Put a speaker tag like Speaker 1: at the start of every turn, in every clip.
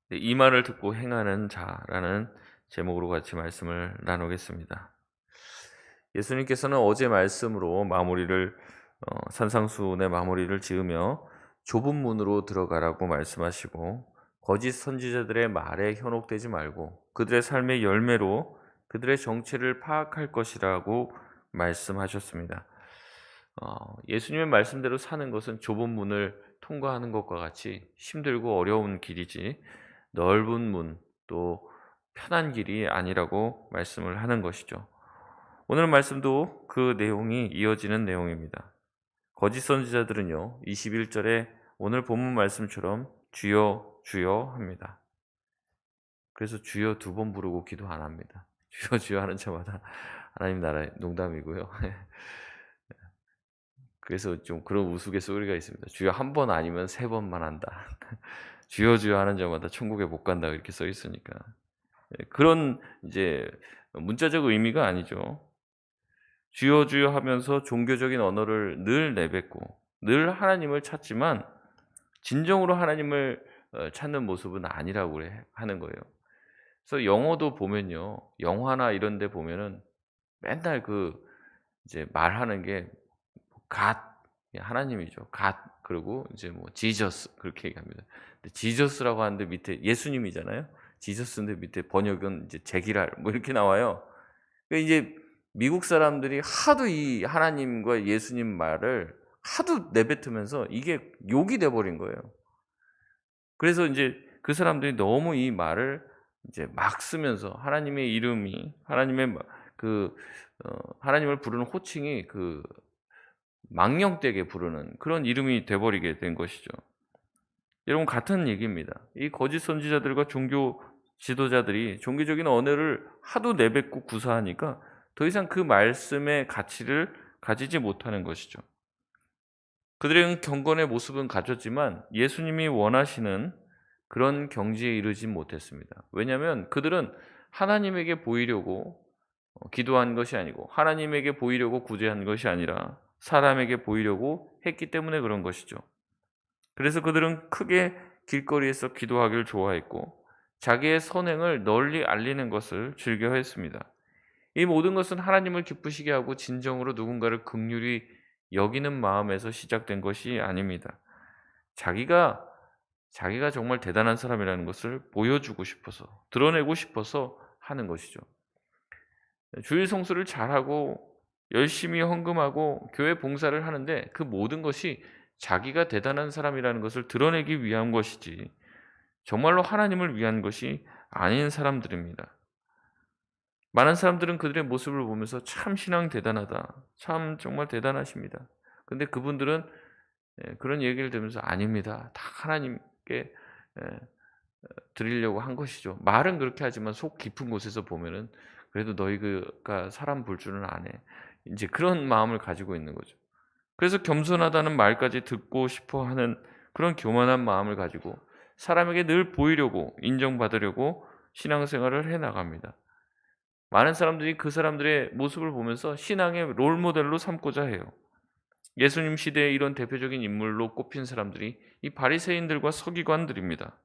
Speaker 1: 네, 이 말을 듣고 행하는 자라는 제목으로 같이 말씀을 나누겠습니다. 예수님께서는 어제 말씀으로 마무리를 산상수훈의 마무리를 지으며 좁은 문으로 들어가라고 말씀하시고 거짓 선지자들의 말에 현혹되지 말고 그들의 삶의 열매로 그들의 정체를 파악할 것이라고 말씀하셨습니다. 예수님의 말씀대로 사는 것은 좁은 문을 통과하는 것과 같이 힘들고 어려운 길이지 넓은 문 또 편한 길이 아니라고 말씀을 하는 것이죠. 오늘 말씀도 그 내용이 이어지는 내용입니다. 거짓 선지자들은요, 21절에 오늘 본문 말씀처럼 주여 주여 합니다. 그래서 주여 두 번 부르고 기도 안 합니다. 주여 주여 하는 저마다 하나님 나라의 농담이고요. 그래서 좀 그런 우스갯소리가 있습니다. 주여 한 번 아니면 세 번만 한다. 주여 주여 하는 자마다 천국에 못 간다 이렇게 써 있으니까. 그런 이제 문자적 의미가 아니죠. 주여 주여 하면서 종교적인 언어를 늘 내뱉고 늘 하나님을 찾지만 진정으로 하나님을 찾는 모습은 아니라고 하는 거예요. 그래서 영어도 보면요. 영화나 이런 데 보면은 맨날 이제 말하는 게 God 하나님이죠. God 그리고 이제 뭐 Jesus 그렇게 얘기합니다. 근데 지저스라고 하는데 밑에 예수님이잖아요. 지저스인데 밑에 번역은 이제 제기랄 뭐 이렇게 나와요. 그러니까 이제 미국 사람들이 하도 이 하나님과 예수님 말을 하도 내뱉으면서 이게 욕이 돼 버린 거예요. 그래서 인제 그 사람들이 너무 이 말을 이제 막 쓰면서 하나님의 이름이 하나님의 그 하나님을 부르는 호칭이 망령되게 부르는 그런 이름이 돼 버리게 된 것이죠. 여러분 같은 얘기입니다. 이 거짓 선지자들과 종교 지도자들이 종교적인 언어를 하도 내뱉고 구사하니까 더 이상 그 말씀의 가치를 가지지 못하는 것이죠. 그들은 경건의 모습은 가졌지만 예수님이 원하시는 그런 경지에 이르지 못했습니다. 왜냐하면 그들은 하나님에게 보이려고 기도한 것이 아니고 하나님에게 보이려고 구제한 것이 아니라 사람에게 보이려고 했기 때문에 그런 것이죠. 그래서 그들은 크게 길거리에서 기도하기를 좋아했고 자기의 선행을 널리 알리는 것을 즐겨했습니다. 이 모든 것은 하나님을 기쁘시게 하고 진정으로 누군가를 긍휼히 여기는 마음에서 시작된 것이 아닙니다. 자기가 자기가 정말 대단한 사람이라는 것을 보여주고 싶어서 드러내고 싶어서 하는 것이죠. 주일 성수를 잘하고 열심히 헌금하고 교회 봉사를 하는데 그 모든 것이 자기가 대단한 사람이라는 것을 드러내기 위한 것이지 정말로 하나님을 위한 것이 아닌 사람들입니다. 많은 사람들은 그들의 모습을 보면서 '참 신앙 대단하다. 참 정말 대단하십니다.' 근데 그분들은 그런 얘기를 들으면서 "아닙니다. 다 하나님께 드리려고 한 것이죠." 말은 그렇게 하지만 속 깊은 곳에서 보면은 '그래도 너희가 사람 볼 줄은 아네.' 인제 그런 마음을 가지고 있는 거죠. 그래서 겸손하다는 말까지 듣고 싶어 하는 그런 교만한 마음을 가지고 사람에게 늘 보이려고 인정받으려고 신앙생활을 해 나갑니다. 많은 사람들이 그 사람들의 모습을 보면서 신앙의 롤 모델로 삼고자 해요. 예수님 시대에 이런 대표적인 인물로 꼽힌 사람들이 이 바리새인들과 서기관들입니다.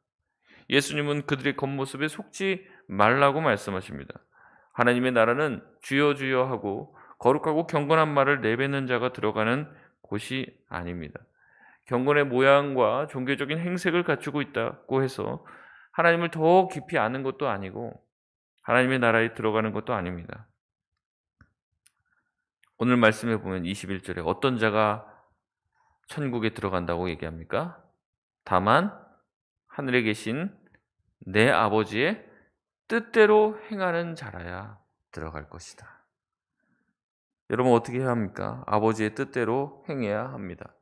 Speaker 1: 예수님은 그들의 겉모습에 속지 말라고 말씀하십니다. 하나님의 나라는 주여 주여 하고 거룩하고 경건한 말을 내뱉는 자가 들어가는 곳이 아닙니다. 경건의 모양과 종교적인 행색을 갖추고 있다고 해서 하나님을 더 깊이 아는 것도 아니고 하나님의 나라에 들어가는 것도 아닙니다. 오늘 말씀에 보면 21절에 어떤 자가 천국에 들어간다고 얘기합니까? 다만 하늘에 계신 내 아버지의 뜻대로 행하는 자라야 들어갈 것이다. 여러분 어떻게 해야 합니까? 아버지의 뜻대로 행해야 합니다.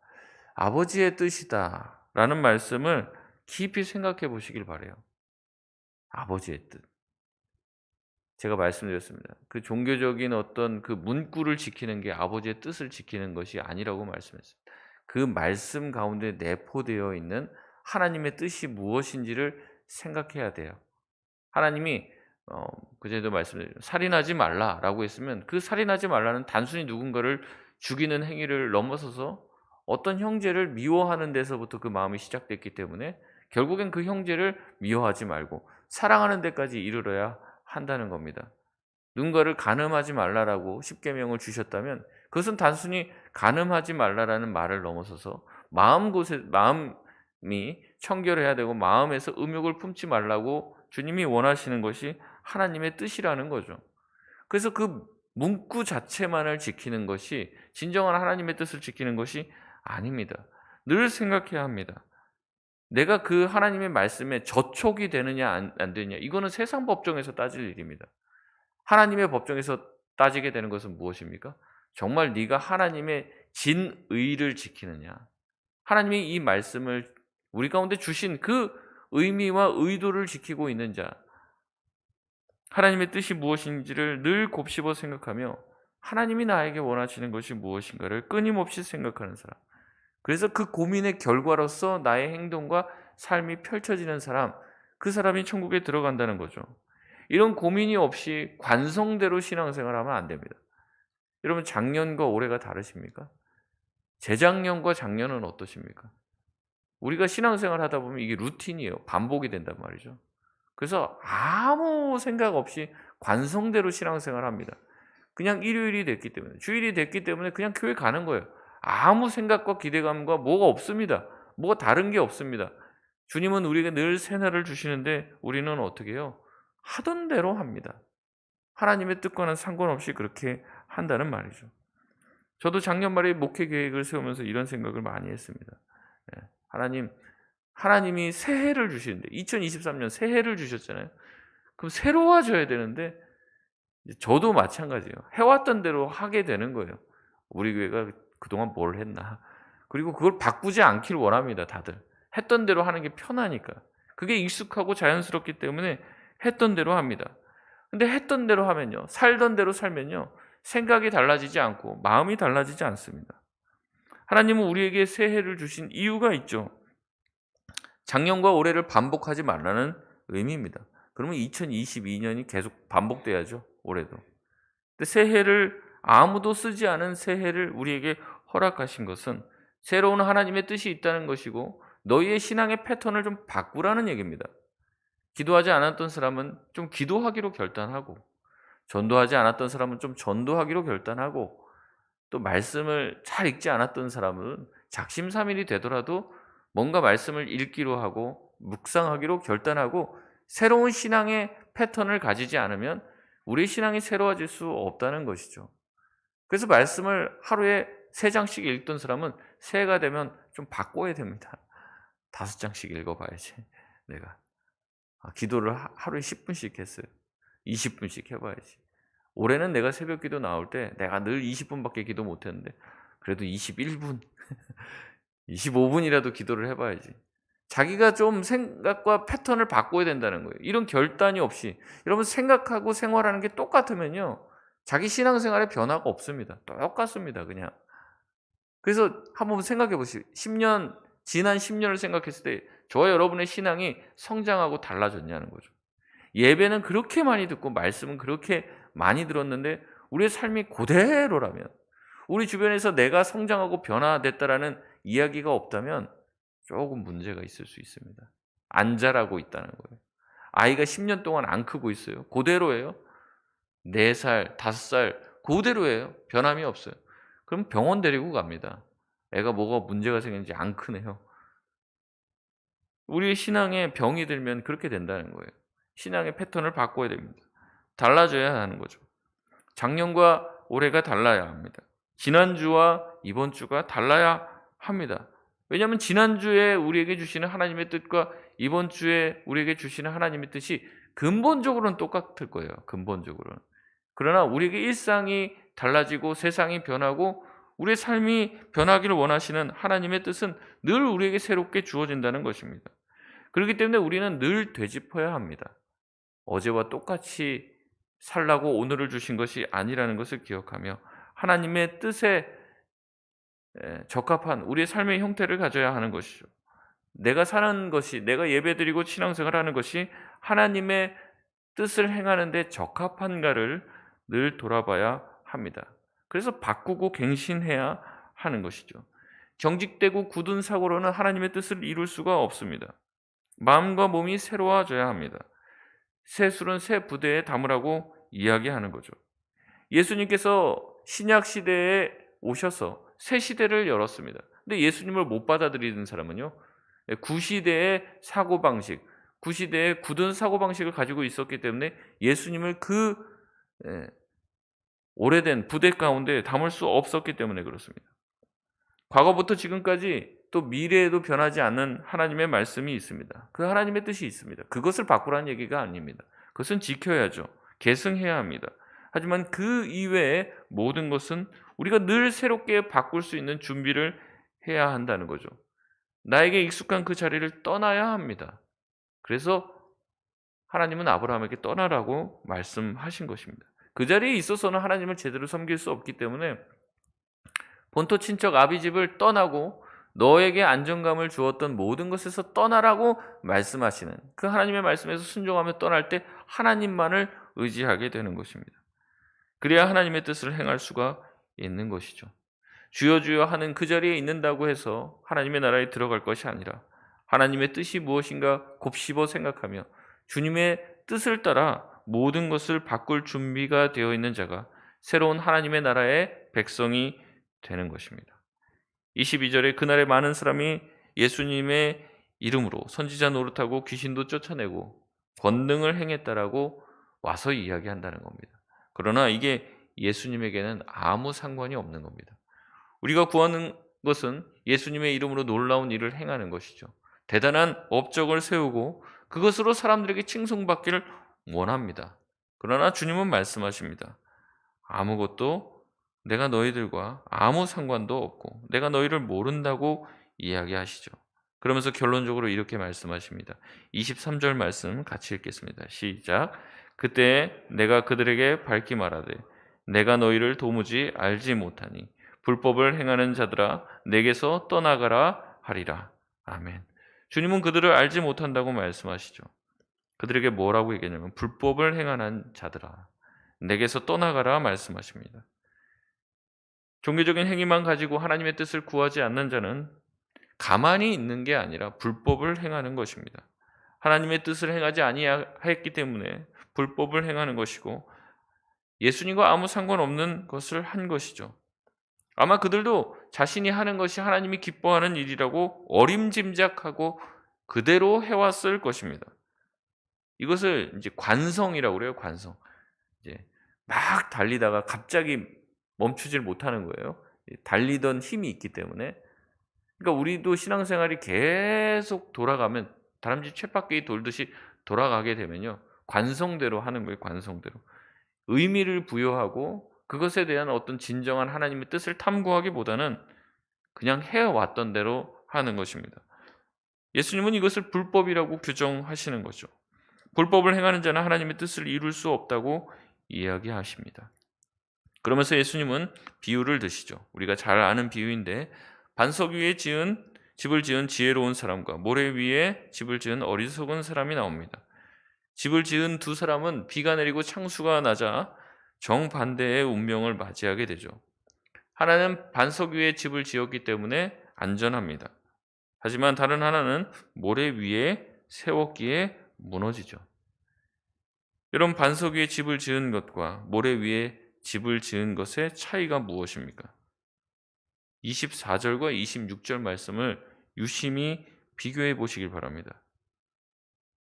Speaker 1: 아버지의 뜻이다라는 말씀을 깊이 생각해 보시길 바라요. 아버지의 뜻. 제가 말씀드렸습니다. 그 종교적인 어떤 그 문구를 지키는 게 아버지의 뜻을 지키는 것이 아니라고 말씀했습니다. 그 말씀 가운데 내포되어 있는 하나님의 뜻이 무엇인지를 생각해야 돼요. 하나님이 그전에도 말씀드렸죠. "살인하지 말라."라고 했으면 그 살인하지 말라는 단순히 누군가를 죽이는 행위를 넘어서서 어떤 형제를 미워하는 데서부터 그 마음이 시작됐기 때문에 결국엔 그 형제를 미워하지 말고 사랑하는 데까지 이르러야 한다는 겁니다. 누군가를 간음하지 말라라고 십계명을 주셨다면 그것은 단순히 간음하지 말라라는 말을 넘어서서 마음이 청결해야 되고 마음에서 음욕을 품지 말라고 주님이 원하시는 것이 하나님의 뜻이라는 거죠. 그래서 그 문구 자체만을 지키는 것이 진정한 하나님의 뜻을 지키는 것이 아닙니다. 늘 생각해야 합니다. 내가 그 하나님의 말씀에 저촉이 되느냐 안 되느냐, 이거는 세상 법정에서 따질 일입니다. 하나님의 법정에서 따지게 되는 것은 무엇입니까? 정말 네가 하나님의 진의를 지키느냐, 하나님이 이 말씀을 우리 가운데 주신 그 의미와 의도를 지키고 있는 자, 하나님의 뜻이 무엇인지를 늘 곱씹어 생각하며 하나님이 나에게 원하시는 것이 무엇인가를 끊임없이 생각하는 사람, 그래서 그 고민의 결과로서 나의 행동과 삶이 펼쳐지는 사람, 그 사람이 천국에 들어간다는 거죠. 이런 고민이 없이 관성대로 신앙생활하면 안 됩니다. 여러분, 작년과 올해가 다르십니까? 재작년과 작년은 어떠십니까? 우리가 신앙생활 하다 보면 이게 루틴이에요. 반복이 된단 말이죠. 그래서 아무 생각 없이 관성대로 신앙생활 합니다. 그냥 일요일이 됐기 때문에, 주일이 됐기 때문에 그냥 교회 가는 거예요. 아무 생각과 기대감과 뭐가 없습니다. 뭐가 다른 게 없습니다. 주님은 우리에게 늘 새날을 주시는데 우리는 어떻게 해요? 하던 대로 합니다. 하나님의 뜻과는 상관없이 그렇게 한다는 말이죠. 저도 작년 말에 목회 계획을 세우면서 이런 생각을 많이 했습니다. 하나님이 새해를 주시는데 2023년 새해를 주셨잖아요. 그럼 새로워져야 되는데 저도 마찬가지예요. 해왔던 대로 하게 되는 거예요. 우리 교회가 그동안 뭘 했나. 그리고 그걸 바꾸지 않길 원합니다. 다들. 했던 대로 하는 게 편하니까. 그게 익숙하고 자연스럽기 때문에 했던 대로 합니다. 근데 했던 대로 하면요, 살던 대로 살면요, 생각이 달라지지 않고 마음이 달라지지 않습니다. 하나님은 우리에게 새해를 주신 이유가 있죠. 작년과 올해를 반복하지 말라는 의미입니다. 그러면 2022년이 계속 반복돼야죠. 올해도. 근데 새해를, 아무도 쓰지 않은 새해를 우리에게 허락하신 것은 새로운 하나님의 뜻이 있다는 것이고 너희의 신앙의 패턴을 좀 바꾸라는 얘기입니다. 기도하지 않았던 사람은 좀 기도하기로 결단하고, 전도하지 않았던 사람은 좀 전도하기로 결단하고, 또 말씀을 잘 읽지 않았던 사람은 작심삼일이 되더라도 뭔가 말씀을 읽기로 하고 묵상하기로 결단하고, 새로운 신앙의 패턴을 가지지 않으면 우리 신앙이 새로워질 수 없다는 것이죠. 그래서 말씀을 하루에 3장씩 읽던 사람은 새해가 되면 좀 바꿔야 됩니다. 5장씩 읽어봐야지. 내가 기도를 하루에 10분씩 했어요. 20분씩 해봐야지. 올해는 내가 새벽 기도 나올 때 내가 늘 20분밖에 기도 못했는데 그래도 21분, 25분이라도 기도를 해봐야지. 자기가 좀 생각과 패턴을 바꿔야 된다는 거예요. 이런 결단이 없이, 여러분, 생각하고 생활하는 게 똑같으면요, 자기 신앙생활에 변화가 없습니다. 똑같습니다, 그냥. 그래서 한번 생각해 보시죠. 지난 10년을 생각했을 때 저와 여러분의 신앙이 성장하고 달라졌냐는 거죠. 예배는 그렇게 많이 듣고 말씀은 그렇게 많이 들었는데 우리의 삶이 그대로라면, 우리 주변에서 내가 성장하고 변화됐다라는 이야기가 없다면 조금 문제가 있을 수 있습니다. 안 자라고 있다는 거예요. 아이가 10년 동안 안 크고 있어요. 그대로예요. 4살, 5살 그대로예요. 변함이 없어요. 그럼 병원 데리고 갑니다. 애가 뭐가 문제가 생겼는지 안 크네요. 우리의 신앙에 병이 들면 그렇게 된다는 거예요. 신앙의 패턴을 바꿔야 됩니다. 달라져야 하는 거죠. 작년과 올해가 달라야 합니다. 지난주와 이번 주가 달라야 합니다. 왜냐하면 지난주에 우리에게 주시는 하나님의 뜻과 이번 주에 우리에게 주시는 하나님의 뜻이 근본적으로는 똑같을 거예요. 근본적으로는. 그러나 우리에게 일상이 달라지고 세상이 변하고 우리의 삶이 변하기를 원하시는 하나님의 뜻은 늘 우리에게 새롭게 주어진다는 것입니다. 그렇기 때문에 우리는 늘 되짚어야 합니다. 어제와 똑같이 살라고 오늘을 주신 것이 아니라는 것을 기억하며 하나님의 뜻에 적합한 우리의 삶의 형태를 가져야 하는 것이죠. 내가 사는 것이, 내가 예배드리고 신앙생활하는 것이 하나님의 뜻을 행하는 데 적합한가를 늘 돌아봐야 합니다. 그래서 바꾸고 갱신해야 하는 것이죠. 경직되고 굳은 사고로는 하나님의 뜻을 이룰 수가 없습니다. 마음과 몸이 새로워져야 합니다. 새 술은 새 부대에 담으라고 이야기하는 거죠. 예수님께서 신약 시대에 오셔서 새 시대를 열었습니다. 근데 예수님을 못 받아들이는 사람은요, 구시대의 사고방식, 구시대의 굳은 사고방식을 가지고 있었기 때문에 예수님을 그 예, 오래된 부대 가운데 담을 수 없었기 때문에 그렇습니다. 과거부터 지금까지 또 미래에도 변하지 않는 하나님의 말씀이 있습니다. 그 하나님의 뜻이 있습니다. 그것을 바꾸라는 얘기가 아닙니다. 그것은 지켜야죠. 계승해야 합니다. 하지만 그 이외의 모든 것은 우리가 늘 새롭게 바꿀 수 있는 준비를 해야 한다는 거죠. 나에게 익숙한 그 자리를 떠나야 합니다. 그래서 하나님은 아브라함에게 떠나라고 말씀하신 것입니다. 그 자리에 있어서는 하나님을 제대로 섬길 수 없기 때문에 본토 친척 아비 집을 떠나고 너에게 안정감을 주었던 모든 것에서 떠나라고 말씀하시는 그 하나님의 말씀에서 순종하며 떠날 때 하나님만을 의지하게 되는 것입니다. 그래야 하나님의 뜻을 행할 수가 있는 것이죠. 주여 주여 하는 그 자리에 있는다고 해서 하나님의 나라에 들어갈 것이 아니라 하나님의 뜻이 무엇인가 곱씹어 생각하며 주님의 뜻을 따라 모든 것을 바꿀 준비가 되어 있는 자가 새로운 하나님의 나라의 백성이 되는 것입니다. 22절에 그날에 많은 사람이 예수님의 이름으로 선지자 노릇하고 귀신도 쫓아내고 권능을 행했다라고 와서 이야기한다는 겁니다. 그러나 이게 예수님에게는 아무 상관이 없는 겁니다. 우리가 구하는 것은 예수님의 이름으로 놀라운 일을 행하는 것이죠. 대단한 업적을 세우고 그것으로 사람들에게 칭송받기를 원합니다. 그러나 주님은 말씀하십니다. 아무것도 내가 너희들과 아무 상관도 없고 내가 너희를 모른다고 이야기하시죠. 그러면서 결론적으로 이렇게 말씀하십니다. 23절 말씀 같이 읽겠습니다. 시작. 그때 내가 그들에게 밝히 말하되 내가 너희를 도무지 알지 못하니 불법을 행하는 자들아 내게서 떠나가라 하리라. 아멘. 주님은 그들을 알지 못한다고 말씀하시죠. 그들에게 뭐라고 얘기하냐면 불법을 행하는 자들아 내게서 떠나가라 말씀하십니다. 종교적인 행위만 가지고 하나님의 뜻을 구하지 않는 자는 가만히 있는 게 아니라 불법을 행하는 것입니다. 하나님의 뜻을 행하지 아니하였기 때문에 불법을 행하는 것이고 예수님과 아무 상관없는 것을 한 것이죠. 아마 그들도 자신이 하는 것이 하나님이 기뻐하는 일이라고 어림짐작하고 그대로 해왔을 것입니다. 이것을 이제 관성이라고 그래요. 관성. 이제 막 달리다가 갑자기 멈추질 못하는 거예요. 달리던 힘이 있기 때문에. 그러니까 우리도 신앙생활이 계속 돌아가면 다람쥐 쳇바퀴 돌듯이 돌아가게 되면요. 관성대로 하는 거예요. 관성대로. 의미를 부여하고 그것에 대한 어떤 진정한 하나님의 뜻을 탐구하기보다는 그냥 해왔던 대로 하는 것입니다. 예수님은 이것을 불법이라고 규정하시는 거죠. 불법을 행하는 자는 하나님의 뜻을 이룰 수 없다고 이야기하십니다. 그러면서 예수님은 비유를 드시죠. 우리가 잘 아는 비유인데 반석 위에 집을 지은 지혜로운 사람과 모래 위에 집을 지은 어리석은 사람이 나옵니다. 집을 지은 두 사람은 비가 내리고 창수가 나자 정반대의 운명을 맞이하게 되죠. 하나는 반석 위에 집을 지었기 때문에 안전합니다. 하지만 다른 하나는 모래 위에 세웠기에 무너지죠. 여러분, 반석 위에 집을 지은 것과 모래 위에 집을 지은 것의 차이가 무엇입니까? 24절과 26절 말씀을 유심히 비교해 보시길 바랍니다.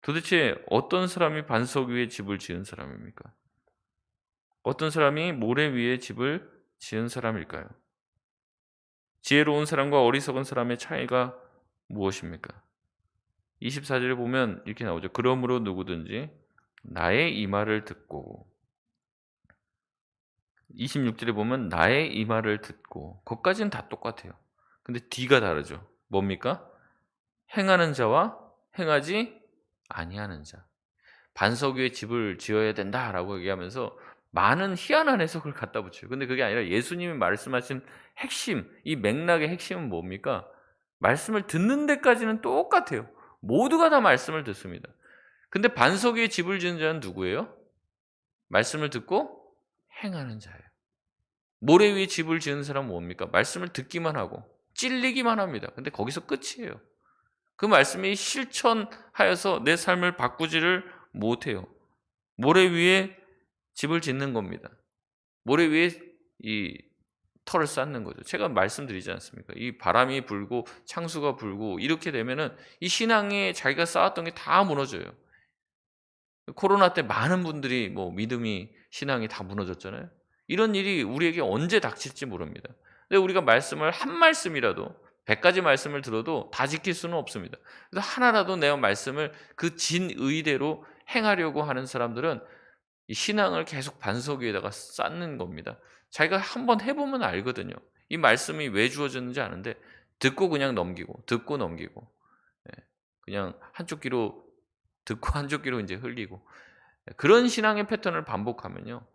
Speaker 1: 도대체 어떤 사람이 반석 위에 집을 지은 사람입니까? 어떤 사람이 모래 위에 집을 지은 사람일까요? 지혜로운 사람과 어리석은 사람의 차이가 무엇입니까? 24절에 보면 이렇게 나오죠. 그러므로 누구든지 나의 이 말을 듣고 26절에 보면 나의 이 말을 듣고 거기까지는 다 똑같아요. 근데 D가 다르죠. 뭡니까? 행하는 자와 행하지 아니하는 자. 반석 위에 집을 지어야 된다라고 얘기하면서 많은 희한한 해석을 갖다 붙여요. 근데 그게 아니라 예수님이 말씀하신 핵심, 이 맥락의 핵심은 뭡니까? 말씀을 듣는 데까지는 똑같아요. 모두가 다 말씀을 듣습니다. 근데 반석 위에 집을 지은 자는 누구예요? 말씀을 듣고 행하는 자예요. 모래 위에 집을 지은 사람은 뭡니까? 말씀을 듣기만 하고 찔리기만 합니다. 근데 거기서 끝이에요. 그 말씀이 실천하는 하여서 내 삶을 바꾸지를 못해요. 모래 위에 집을 짓는 겁니다. 모래 위에 이 터를 쌓는 거죠. 제가 말씀드리지 않습니까? 이 바람이 불고 창수가 불고 이렇게 되면은 이 신앙에 자기가 쌓았던 게 다 무너져요. 코로나 때 많은 분들이 뭐 믿음이 신앙이 다 무너졌잖아요. 이런 일이 우리에게 언제 닥칠지 모릅니다. 근데 우리가 말씀을 한 말씀이라도 100가지 말씀을 들어도 다 지킬 수는 없습니다. 그래서 하나라도 내가 말씀을 그 진의대로 행하려고 하는 사람들은 이 신앙을 계속 반석 위에다가 쌓는 겁니다. 자기가 한번 해보면 알거든요. 이 말씀이 왜 주어졌는지 아는데 듣고 그냥 넘기고 듣고 넘기고 그냥 한쪽 귀로 듣고 한쪽 귀로 이제 흘리고 그런 신앙의 패턴을 반복하면요.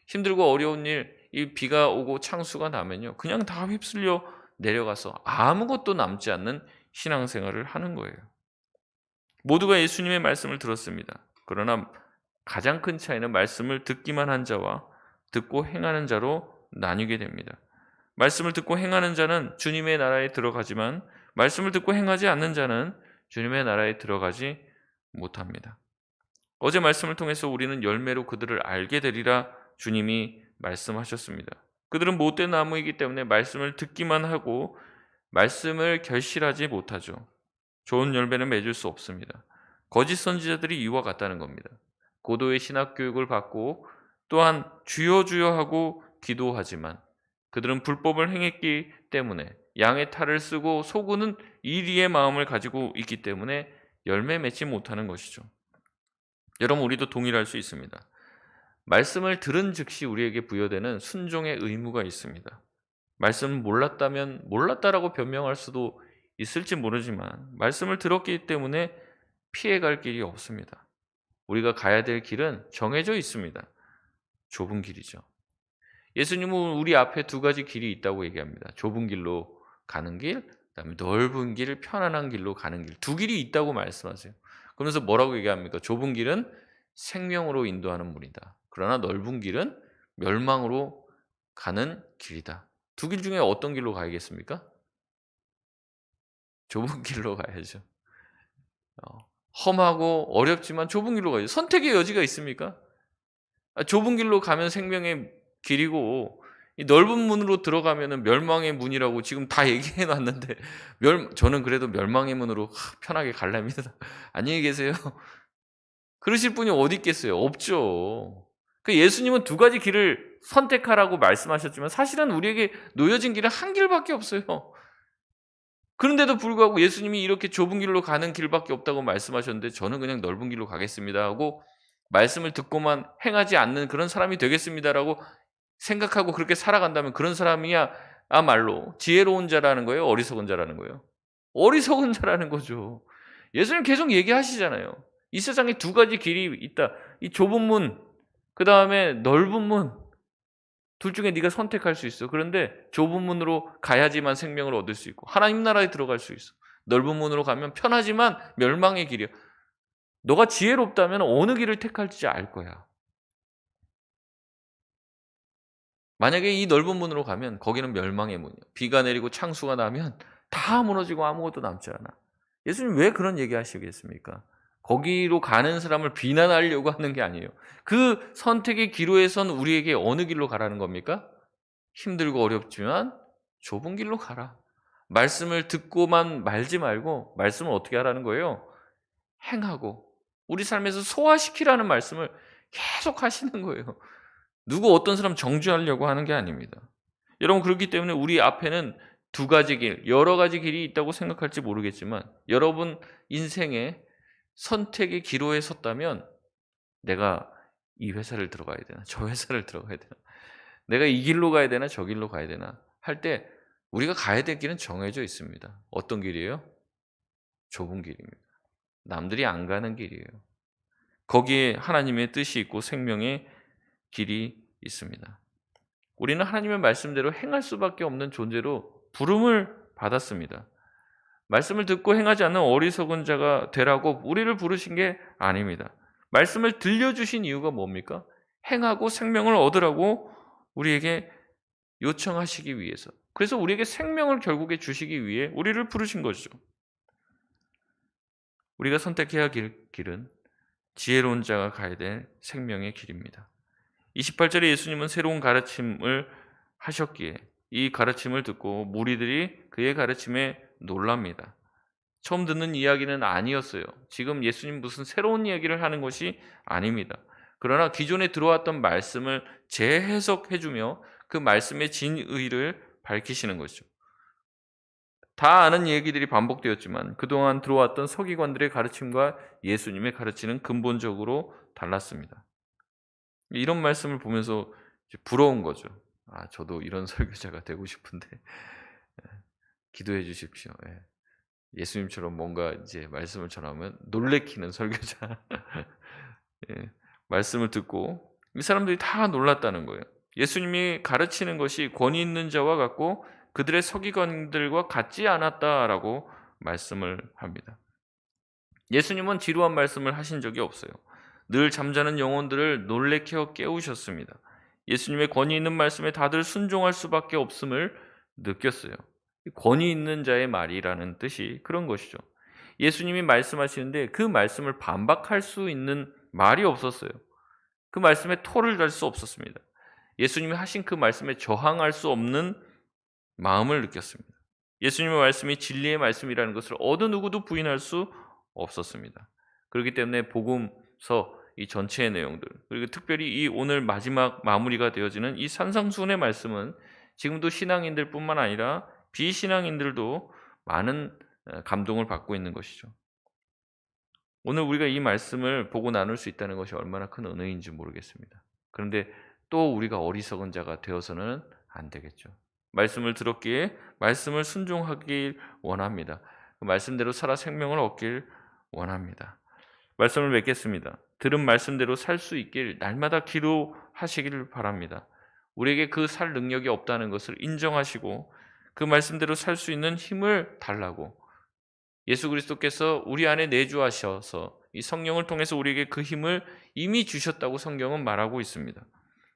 Speaker 1: 힘들고 어려운 일, 이 비가 오고 창수가 나면요. 그냥 다 휩쓸려 내려가서 아무것도 남지 않는 신앙생활을 하는 거예요. 모두가 예수님의 말씀을 들었습니다. 그러나 가장 큰 차이는 말씀을 듣기만 한 자와 듣고 행하는 자로 나뉘게 됩니다. 말씀을 듣고 행하는 자는 주님의 나라에 들어가지만 말씀을 듣고 행하지 않는 자는 주님의 나라에 들어가지 못합니다. 어제 말씀을 통해서 우리는 열매로 그들을 알게 되리라 주님이 말씀하셨습니다. 그들은 못된 나무이기 때문에 말씀을 듣기만 하고 말씀을 결실하지 못하죠. 좋은 열매는 맺을 수 없습니다. 거짓 선지자들이 이와 같다는 겁니다. 고도의 신학 교육을 받고 또한 주여 주여 하고 기도하지만 그들은 불법을 행했기 때문에 양의 탈을 쓰고 속우는 이리의 마음을 가지고 있기 때문에 열매 맺지 못하는 것이죠. 여러분 우리도 동일할 수 있습니다. 말씀을 들은 즉시 우리에게 부여되는 순종의 의무가 있습니다. 말씀을 몰랐다면 몰랐다라고 변명할 수도 있을지 모르지만 말씀을 들었기 때문에 피해갈 길이 없습니다. 우리가 가야 될 길은 정해져 있습니다. 좁은 길이죠. 예수님은 우리 앞에 두 가지 길이 있다고 얘기합니다. 좁은 길로 가는 길, 그다음에 넓은 길, 편안한 길로 가는 길. 두 길이 있다고 말씀하세요. 그러면서 뭐라고 얘기합니까? 좁은 길은 생명으로 인도하는 문이다. 그러나 넓은 길은 멸망으로 가는 길이다. 두 길 중에 어떤 길로 가야겠습니까? 좁은 길로 가야죠. 험하고 어렵지만 좁은 길로 가야죠. 선택의 여지가 있습니까? 좁은 길로 가면 생명의 길이고 이 넓은 문으로 들어가면은 멸망의 문이라고 지금 다 얘기해 놨는데 저는 그래도 멸망의 문으로 편하게 갈랍니다. 안녕히 계세요. 그러실 분이 어디 있겠어요? 없죠. 그 예수님은 두 가지 길을 선택하라고 말씀하셨지만 사실은 우리에게 놓여진 길은 한 길밖에 없어요. 그런데도 불구하고 예수님이 이렇게 좁은 길로 가는 길밖에 없다고 말씀하셨는데 저는 그냥 넓은 길로 가겠습니다 하고 말씀을 듣고만 행하지 않는 그런 사람이 되겠습니다라고 생각하고 그렇게 살아간다면 그런 사람이야말로 지혜로운 자라는 거예요? 어리석은 자라는 거예요? 어리석은 자라는 거죠. 예수님 계속 얘기하시잖아요. 이 세상에 두 가지 길이 있다. 이 좁은 문, 그 다음에 넓은 문. 둘 중에 네가 선택할 수 있어. 그런데 좁은 문으로 가야지만 생명을 얻을 수 있고 하나님 나라에 들어갈 수 있어. 넓은 문으로 가면 편하지만 멸망의 길이야. 너가 지혜롭다면 어느 길을 택할지 알 거야. 만약에 이 넓은 문으로 가면 거기는 멸망의 문이야. 비가 내리고 창수가 나면 다 무너지고 아무것도 남지 않아. 예수님 왜 그런 얘기 하시겠습니까? 거기로 가는 사람을 비난하려고 하는 게 아니에요. 그 선택의 기로에선 우리에게 어느 길로 가라는 겁니까? 힘들고 어렵지만 좁은 길로 가라. 말씀을 듣고만 말지 말고 말씀을 어떻게 하라는 거예요? 행하고 우리 삶에서 소화시키라는 말씀을 계속 하시는 거예요. 누구 어떤 사람 정죄하려고 하는 게 아닙니다. 여러분 그렇기 때문에 우리 앞에는 두 가지 길, 여러 가지 길이 있다고 생각할지 모르겠지만 여러분 인생에 선택의 기로에 섰다면 내가 이 회사를 들어가야 되나 저 회사를 들어가야 되나 내가 이 길로 가야 되나 저 길로 가야 되나 할 때 우리가 가야 될 길은 정해져 있습니다. 어떤 길이에요? 좁은 길입니다. 남들이 안 가는 길이에요. 거기에 하나님의 뜻이 있고 생명의 길이 있습니다. 우리는 하나님의 말씀대로 행할 수밖에 없는 존재로 부름을 받았습니다. 말씀을 듣고 행하지 않는 어리석은 자가 되라고 우리를 부르신 게 아닙니다. 말씀을 들려주신 이유가 뭡니까? 행하고 생명을 얻으라고 우리에게 요청하시기 위해서. 그래서 우리에게 생명을 결국에 주시기 위해 우리를 부르신 것이죠. 우리가 선택해야 할 길은 지혜로운 자가 가야 될 생명의 길입니다. 28절에 예수님은 새로운 가르침을 하셨기에 이 가르침을 듣고 무리들이 그의 가르침에 놀랍니다. 처음 듣는 이야기는 아니었어요. 지금 예수님 무슨 새로운 이야기를 하는 것이 아닙니다. 그러나 기존에 들어왔던 말씀을 재해석해주며 그 말씀의 진의를 밝히시는 것이죠. 다 아는 얘기들이 반복되었지만 그동안 들어왔던 서기관들의 가르침과 예수님의 가르침은 근본적으로 달랐습니다. 이런 말씀을 보면서 부러운 거죠. 저도 이런 설교자가 되고 싶은데 기도해 주십시오. 예수님처럼 뭔가 이제 말씀을 전하면 놀래키는 설교자. 말씀을 듣고 이 사람들이 다 놀랐다는 거예요. 예수님이 가르치는 것이 권위 있는 자와 같고 그들의 서기관들과 같지 않았다라고 말씀을 합니다. 예수님은 지루한 말씀을 하신 적이 없어요. 늘 잠자는 영혼들을 놀래켜 깨우셨습니다. 예수님의 권위 있는 말씀에 다들 순종할 수밖에 없음을 느꼈어요. 권위 있는 자의 말이라는 뜻이 그런 것이죠. 예수님이 말씀하시는데 그 말씀을 반박할 수 있는 말이 없었어요. 그 말씀에 토를 달 수 없었습니다. 예수님이 하신 그 말씀에 저항할 수 없는 마음을 느꼈습니다. 예수님의 말씀이 진리의 말씀이라는 것을 어느 누구도 부인할 수 없었습니다. 그렇기 때문에 복음서 이 전체의 내용들, 그리고 특별히 이 오늘 마지막 마무리가 되어지는 이 산상수훈의 말씀은 지금도 신앙인들뿐만 아니라 비신앙인들도 많은 감동을 받고 있는 것이죠. 오늘 우리가 이 말씀을 보고 나눌 수 있다는 것이 얼마나 큰 은혜인지 모르겠습니다. 그런데 또 우리가 어리석은 자가 되어서는 안 되겠죠. 말씀을 들었기에 말씀을 순종하길 원합니다. 그 말씀대로 살아 생명을 얻길 원합니다. 말씀을 맺겠습니다. 들은 말씀대로 살 수 있길 날마다 기도하시기를 바랍니다. 우리에게 그 살 능력이 없다는 것을 인정하시고 그 말씀대로 살 수 있는 힘을 달라고 예수 그리스도께서 우리 안에 내주하셔서 이 성령을 통해서 우리에게 그 힘을 이미 주셨다고 성경은 말하고 있습니다.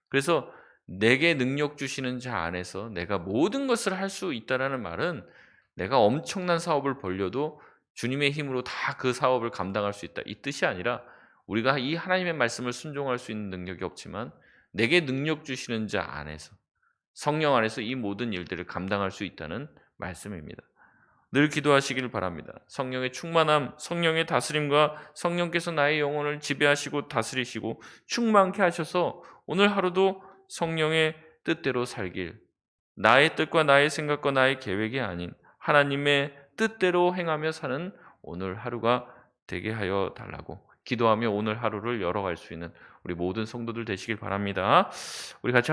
Speaker 1: 그래서 내게 능력 주시는 자 안에서 내가 모든 것을 할 수 있다라는 말은 내가 엄청난 사업을 벌려도 주님의 힘으로 다 그 사업을 감당할 수 있다 이 뜻이 아니라 우리가 이 하나님의 말씀을 순종할 수 있는 능력이 없지만 내게 능력 주시는 자 안에서 성령 안에서 이 모든 일들을 감당할 수 있다는 말씀입니다. 늘 기도하시길 바랍니다. 성령의 충만함, 성령의 다스림과 성령께서 나의 영혼을 지배하시고 다스리시고 충만케 하셔서 오늘 하루도 성령의 뜻대로 살길, 나의 뜻과 나의 생각과 나의 계획이 아닌 하나님의 뜻대로 행하며 사는 오늘 하루가 되게 하여 달라고 기도하며 오늘 하루를 열어갈 수 있는 우리 모든 성도들 되시길 바랍니다. 우리 같이